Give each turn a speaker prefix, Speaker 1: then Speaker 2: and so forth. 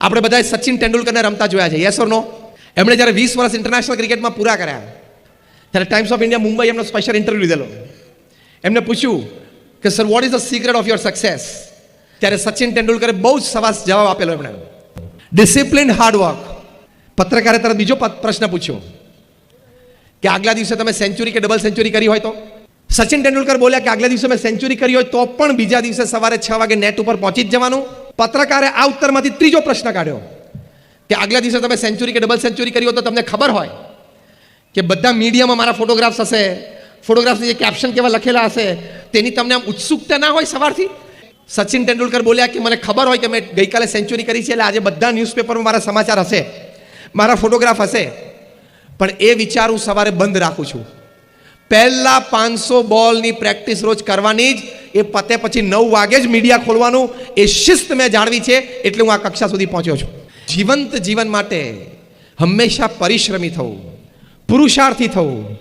Speaker 1: આપણે બધાએ સચિન તેંડુલકરને રમતા જોયા છે, યસ ઓર નો? એમણે જ્યારે 20 વર્ષ ઇન્ટરનેશનલ ક્રિકેટમાં પૂરા કર્યા ત્યારે ટાઈમ્સ ઓફ ઇન્ડિયા મુંબઈ એમનો સ્પેશિયલ ઇન્ટરવ્યૂ લીધેલો. એમને પૂછ્યું કે sir what is the secret of your success? ત્યારે સચિન તેંડુલકરે બહુ જ સવાસ જવાબ આપેલો. એમણે ડિસિપ્લિન, હાર્ડવર્ક. પત્રકારે તરત બીજો પ્રશ્ન પૂછ્યો કે આગલા દિવસે તમે સેન્ચુરી કે ડબલ સેન્ચુરી કરી હોય તો? સચિન તેંડુલકર બોલ્યા કે આગલા દિવસે મેં સેન્ચુરી કરી હોય તો પણ બીજા દિવસે સવારે 6 વાગે નેટ ઉપર પહોંચી જ જવાનું. પત્રકારે આ ઉત્તરમાંથી ત્રીજો પ્રશ્ન કાઢ્યો કે આગલા દિવસે તમે સેન્ચુરી કે ડબલ સેન્ચુરી કરી હોય તો તમને ખબર હોય કે બધા મીડિયામાં મારા ફોટોગ્રાફ્સ હશે, ફોટોગ્રાફ્સની જે કેપ્શન કેવા લખેલા હશે તેની તમને આમ ઉત્સુકતા ના હોય સવારથી? સચિન તેંડુલકર બોલ્યા કે મને ખબર હોય કે મેં ગઈકાલે સેન્ચુરી કરી છે એટલે આજે બધા ન્યૂઝપેપરમાં મારા સમાચાર હશે, મારા ફોટોગ્રાફ હશે, પણ એ વિચાર હું સવારે બંધ રાખું છું. પહેલા 500 બોલની પ્રેક્ટિસ રોજ કરવાની જ, એ પતે પછી 9 વાગે જ મીડિયા ખોલવાનું, એ શિસ્ત મેં જાળવી છે એટલે હું આ કક્ષા સુધી પહોંચ્યો છું. જીવંત જીવન માટે હંમેશા પરિશ્રમી થવું, પુરુષાર્થી થવું,